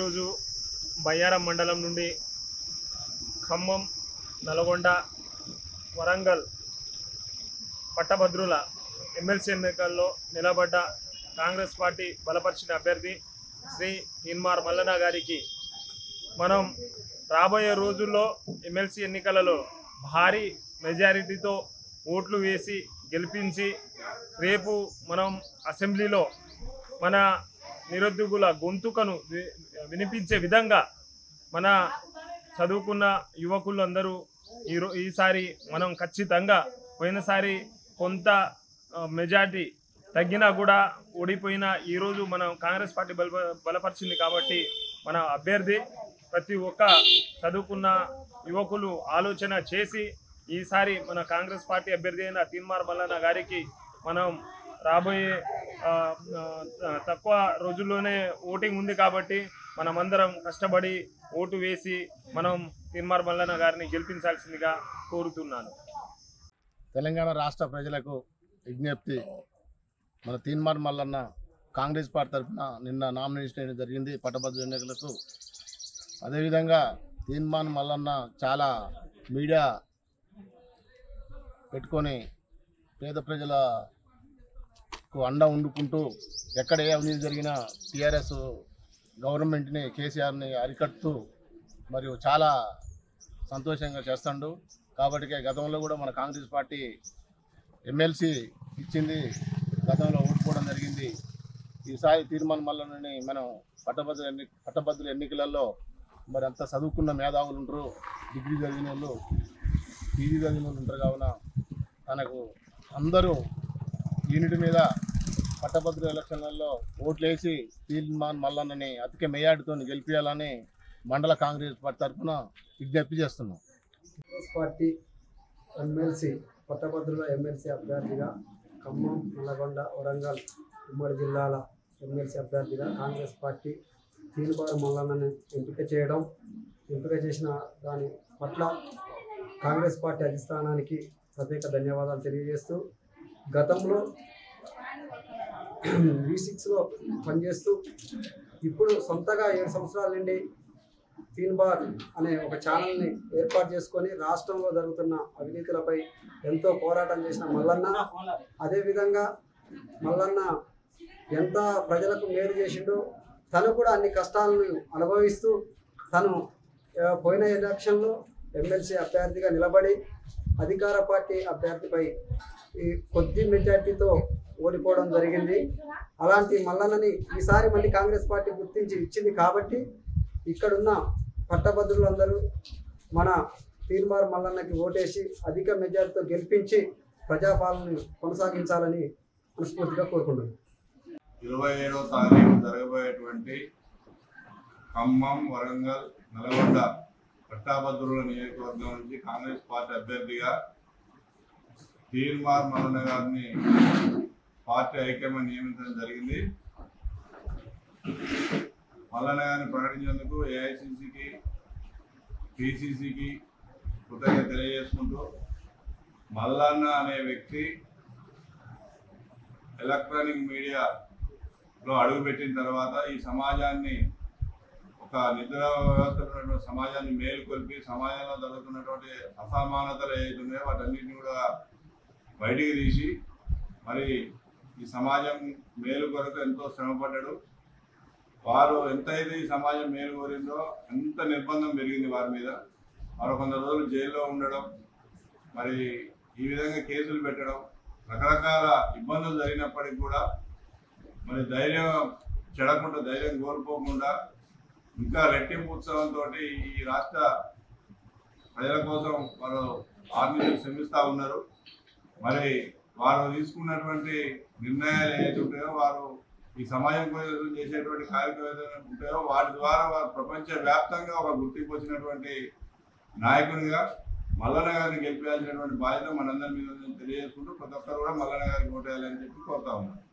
ఈరోజు బయ్యారం మండలం నుండి ఖమ్మం, నల్గొండ, వరంగల్ పట్టభద్రుల ఎమ్మెల్సీ ఎన్నికల్లో నిలబడ్డ కాంగ్రెస్ పార్టీ బలపరిచిన అభ్యర్థి శ్రీ తీన్మార్ మల్లన్న గారికి మనం రాబోయే రోజుల్లో ఎమ్మెల్సీ ఎన్నికలలో భారీ మెజారిటీతో ఓట్లు వేసి గెలిపించి రేపు మనం అసెంబ్లీలో మన నిరుద్యోగుల గొంతుకను వినిపించే విధంగా మన చదువుకున్న యువకులందరూ ఈసారి మనం ఖచ్చితంగా పోయినసారి కొంత మెజారిటీ తగ్గినా కూడా ఓడిపోయిన ఈరోజు మనం కాంగ్రెస్ పార్టీ బలపరిచింది కాబట్టి మన అభ్యర్థి ప్రతి ఒక్క చదువుకున్న యువకులు ఆలోచన చేసి ఈసారి మన కాంగ్రెస్ పార్టీ అభ్యర్థి అయిన తీన్మార్ మల్లన్న గారికి మనం రాబోయే తక్కువ రోజుల్లోనే ఓటింగ్ ఉంది కాబట్టి మనమందరం కష్టపడి ఓటు వేసి మనం తీన్మార్ మల్లన్న గారిని గెలిపించాల్సిందిగా కోరుతున్నాను. తెలంగాణ రాష్ట్ర ప్రజలకు విజ్ఞప్తి, మన తీన్మార్ మల్లన్న కాంగ్రెస్ పార్టీ తరఫున నిన్న నామినేషన్ చేయడం జరిగింది పట్టభద్రుల ఎన్నికలకు. అదేవిధంగా తీన్మార్ మల్లన్న చాలా మీడియా పెట్టుకొని పేద ప్రజలకు అండ వండుకుంటూ ఎక్కడ ఏ అవినీతి జరిగినా టీఆర్ఎస్ గవర్నమెంట్ని, కేసీఆర్ని అరికడుతూ మరియు చాలా సంతోషంగా చేస్తాడు. కాబట్టి గతంలో కూడా మన కాంగ్రెస్ పార్టీ ఎమ్మెల్సీ ఇచ్చింది, గతంలో ఓడిపోవడం జరిగింది. ఈసారి తీన్మార్ మల్లన్నని మనం పట్టభద్రుల ఎన్నికలలో మరి అంతా చదువుకున్న మేధావులు ఉంటారు, డిగ్రీ చదివిన వాళ్ళు, పీజీ చదివిన వాళ్ళు ఉంటారు. కావున తనకు అందరూ యూనిట్ మీద పట్టభద్రుల ఎలక్షన్లలో ఓట్లేసి తీన్మార్ మల్లన్నని అధిక మెజార్టీతో గెలిపించాలని మండల కాంగ్రెస్ పార్టీ తరఫున విజ్ఞప్తి చేస్తున్నాం. కాంగ్రెస్ పార్టీ ఎమ్మెల్సీ పట్టభద్రుల ఎమ్మెల్సీ అభ్యర్థిగా ఖమ్మం, నల్గొండ, వరంగల్ ఉమ్మడి జిల్లాల ఎమ్మెల్సీ అభ్యర్థిగా కాంగ్రెస్ పార్టీ తీన్మార్ మల్లన్నని ఎంపిక చేసిన దాని పట్ల కాంగ్రెస్ పార్టీ అధిష్టానానికి ప్రత్యేక ధన్యవాదాలు తెలియజేస్తూ, గతంలో V6లో పనిచేస్తూ ఇప్పుడు సొంతగా 7 సంవత్సరాల నుండి తీన్మార్ అనే ఒక ఛానల్ని ఏర్పాటు చేసుకొని రాష్ట్రంలో జరుగుతున్న అవినీతులపై ఎంతో పోరాటం చేసిన మల్లన్న, అదేవిధంగా మల్లన్న ఎంత ప్రజలకు మేలు చేసిండో తను కూడా అన్ని కష్టాలను అనుభవిస్తూ తను పోయిన ఎలక్షన్లో ఎమ్మెల్సీ అభ్యర్థిగా నిలబడి అధికార పార్టీ అభ్యర్థిపై ఈ కొద్ది మెజార్టీతో ఓడిపోవడం జరిగింది. అలాంటి మల్లన్నని ఈసారి మళ్ళీ కాంగ్రెస్ పార్టీ గుర్తించి ఇచ్చింది కాబట్టి ఇక్కడున్న పట్టభద్రులందరూ మన తీన్మార్ మల్లన్నకి ఓటేసి అధిక మెజార్టీతో గెలిపించి ప్రజాపాలనను కొనసాగించాలని మనస్ఫూర్తిగా కోరుకుంటున్నాను. 27వ తారీఖు జరగబోయేటువంటి ఖమ్మం, వరంగల్, నల్గొండ పట్టభద్రుల నియోజకవర్గం నుంచి కాంగ్రెస్ పార్టీ అభ్యర్థిగా తీన్మార్ మల్లన్న గారిని పార్టీ హైకమాండ్ నియమించడం జరిగింది. మల్లన్న గారిని ప్రకటించేందుకు ఏఐసిసికి, పిసిసికి కృతజ్ఞత తెలియజేసుకుంటూ, మల్లన్న అనే వ్యక్తి ఎలక్ట్రానిక్ మీడియాలో అడుగుపెట్టిన తర్వాత ఈ సమాజాన్ని, ఒక నిద్ర వ్యవస్థ సమాజాన్ని మేలుకొల్పి సమాజంలో జరుగుతున్నటువంటి అసమానతలు ఏవైతున్నాయో వాటన్నిటిని కూడా బయటికి తీసి మరి ఈ సమాజం మేలు కొరకు ఎంతో శ్రమపడ్డాడు. వారు ఎంతైతే ఈ సమాజం మేలు కోరిందో అంత నిర్బంధం పెరిగింది వారి మీద. మరో కొంత రోజులు జైల్లో ఉండడం, మరి ఈ విధంగా కేసులు పెట్టడం, రకరకాల ఇబ్బందులు జరిగినప్పటికీ కూడా మరి ధైర్యం చెడకుండా, ధైర్యం కోల్పోకుండా ఇంకా రెట్టింపు ఉత్సవంతో ఈ రాష్ట్ర ప్రజల కోసం వారు ఆర్మీలు శ్రమిస్తూ ఉన్నారు. మరి వారు తీసుకున్నటువంటి నిర్ణయాలు ఏవైతే ఉంటాయో, వారు ఈ సమాజం కోసం చేసేటువంటి కార్యక్రమాలు ఉంటాయో వాటి ద్వారా వారు ప్రపంచవ్యాప్తంగా ఒక గుర్తింపు వచ్చినటువంటి నాయకునిగా మల్లన్న గారిని గెలిపించాల్సినటువంటి బాధ్యత మనందరి మీద తెలియజేసుకుంటూ ప్రతి ఒక్కరు కూడా మల్లన్న గారికి ఓటేయాలని చెప్పి కోరుతా ఉన్నారు.